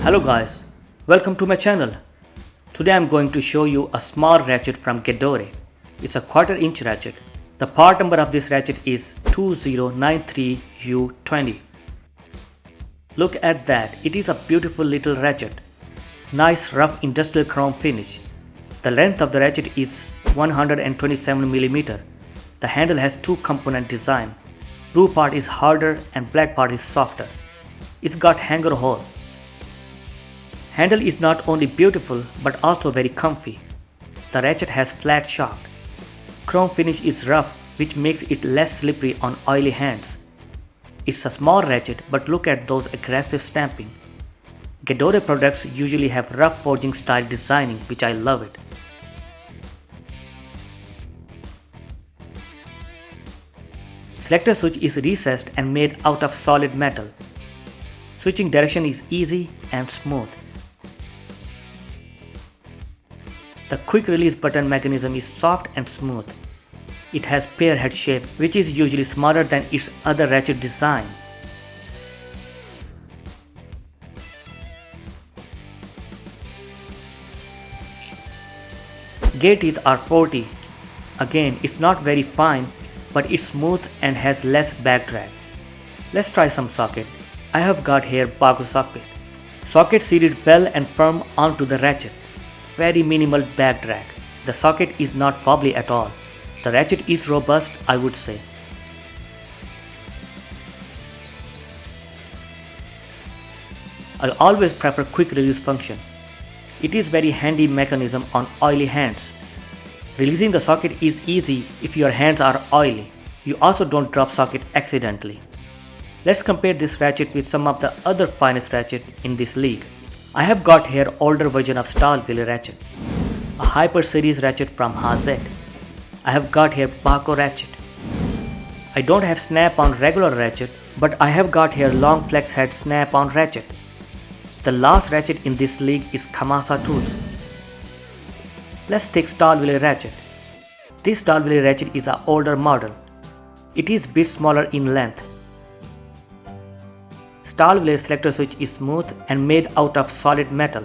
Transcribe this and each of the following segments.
Hello guys, welcome to my channel. Today I'm going to show you a small ratchet from Gedore. It's a quarter-inch ratchet. The part number of this ratchet is 2093U20. Look at that, it is a beautiful little ratchet. Nice rough industrial chrome finish. The length of the ratchet is 127mm. The handle has two component design. Blue part is harder and black part is softer. It's got hanger hole. Handle is not only beautiful but also very comfy. The ratchet has flat shaft. Chrome finish is rough, which makes it less slippery on oily hands. It's a small ratchet, but look at those aggressive stamping. Gedore products usually have rough forging style designing, which I love it. Selector switch is recessed and made out of solid metal. Switching direction is easy and smooth. The quick release button mechanism is soft and smooth. It has pear head shape, which is usually smaller than its other ratchet design. Gate teeth are 40. Again, it's not very fine, but it's smooth and has less back drag. Let's try some socket. I have got here Bahco socket. Socket seated well and firm onto the ratchet. Very minimal back drag. The socket is not wobbly at all. The ratchet is robust, I would say. I always prefer quick release function. It is very handy mechanism on oily hands. Releasing the socket is easy if your hands are oily. You also don't drop socket accidentally. Let's compare this ratchet with some of the other finest ratchet in this league. I have got here older version of Stahlwille ratchet, a Hyper series ratchet from Hazet. I have got here Bahco ratchet. I don't have snap-on regular ratchet, but I have got here long flex head snap-on ratchet. The last ratchet in this league is Kamasa tools. Let's take Stahlwille ratchet. This Stahlwille ratchet is an older model. It is bit smaller in length. Stahlwille selector switch is smooth and made out of solid metal.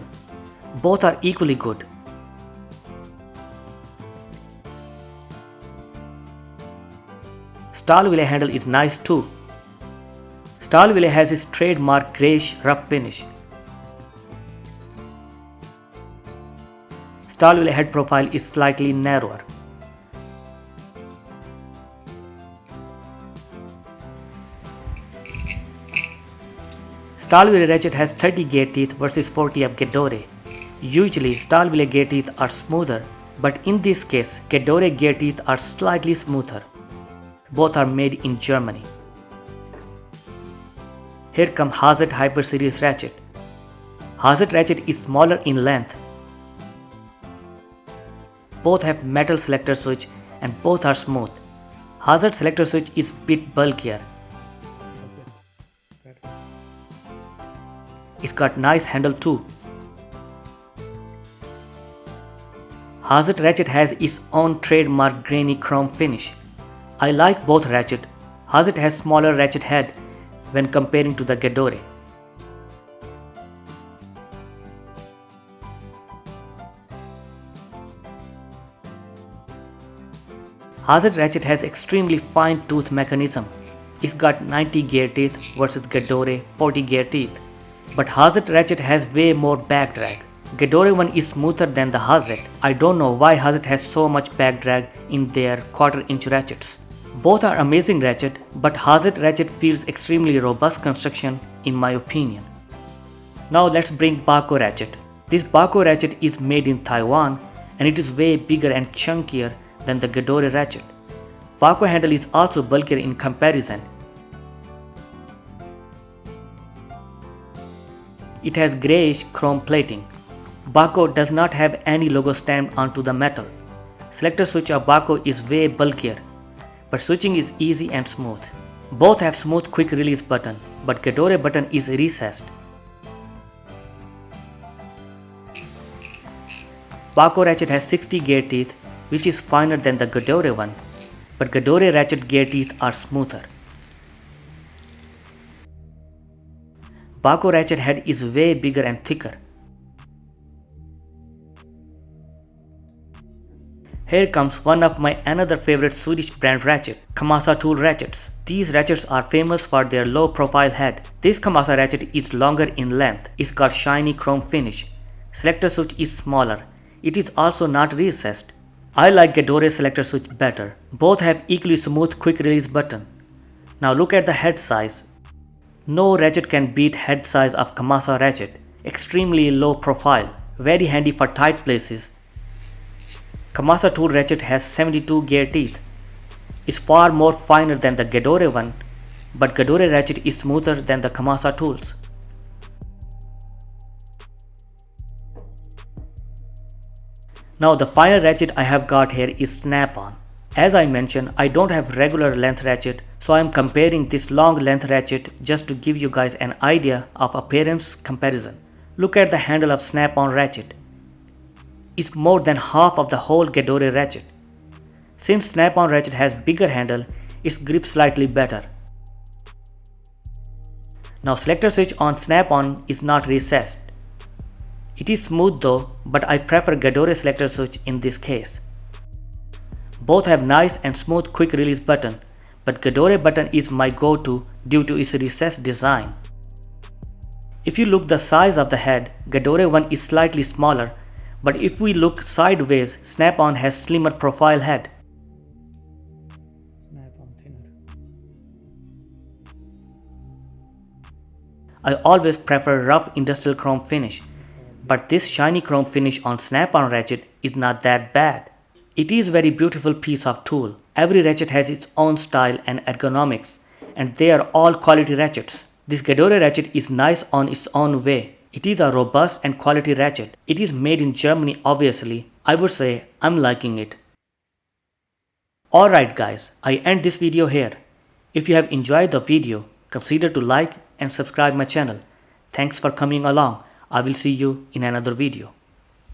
Both are equally good. Stahlwille handle is nice too. Stahlwille has its trademark greyish rough finish. Stahlwille head profile is slightly narrower. Stahlwille ratchet has 30 gate teeth versus 40 of Gedore. Usually Stahlwille gate teeth are smoother, but in this case Gedore gate teeth are slightly smoother. Both are made in Germany. Here comes Hazet Hyper series ratchet. Hazet ratchet is smaller in length. Both have metal selector switch and both are smooth. Hazet selector switch is bit bulkier. It's got nice handle too. Hazet ratchet has its own trademark grainy chrome finish. I like both ratchet. Hazet has smaller ratchet head when comparing to the Gedore. Hazet ratchet has extremely fine tooth mechanism. It's got 90 gear teeth versus Gedore 40 gear teeth. But Hazet ratchet has way more back drag. Gedore one is smoother than the Hazet. I don't know why Hazet has so much back drag in their quarter-inch ratchets. Both are amazing ratchet, but Hazet ratchet feels extremely robust construction in my opinion. Now let's bring Bahco ratchet. This Bahco ratchet is made in Taiwan and it is way bigger and chunkier than the Gedore ratchet. Bahco handle is also bulkier in comparison. It has greyish chrome plating. Bahco does not have any logo stamped onto the metal. Selector switch of Bahco is way bulkier, but switching is easy and smooth. Both have smooth quick release button, but Gedore button is recessed. Bahco ratchet has 60 gear teeth, which is finer than the Gedore one, but Gedore ratchet gear teeth are smoother. Bahco ratchet head is way bigger and thicker. Here comes one of my another favorite Swedish brand ratchet, Kamasa tool ratchets. These ratchets are famous for their low profile head. This Kamasa ratchet is longer in length. It's got shiny chrome finish. Selector switch is smaller. It is also not recessed. I like Gedore selector switch better. Both have equally smooth quick release button. Now look at the head size. No ratchet can beat head size of Kamasa ratchet. Extremely low profile. Very handy for tight places. Kamasa tool ratchet has 72 gear teeth. It's far more finer than the Gedore one, but Gedore ratchet is smoother than the Kamasa tools. Now the final ratchet I have got here is snap-on. As I mentioned, I don't have regular length ratchet, so I am comparing this long length ratchet just to give you guys an idea of appearance comparison. Look at the handle of snap-on ratchet. It's more than half of the whole Gedore ratchet. Since snap-on ratchet has bigger handle, its grip slightly better. Now selector switch on snap-on is not recessed. It is smooth though, but I prefer Gedore selector switch in this case. Both have nice and smooth quick release button, but Gedore button is my go-to due to its recessed design. If you look the size of the head, Gedore one is slightly smaller, but if we look sideways, snap-on has slimmer profile head. Snap-on thinner. I always prefer rough industrial chrome finish, but this shiny chrome finish on snap-on ratchet is not that bad. It is very beautiful piece of tool. Every ratchet has its own style and ergonomics, and they are all quality ratchets. This Gedore ratchet is nice on its own way. It is a robust and quality ratchet. It is made in Germany obviously. I would say I'm liking it. Alright guys, I end this video here. If you have enjoyed the video, consider to like and subscribe my channel. Thanks for coming along. I will see you in another video.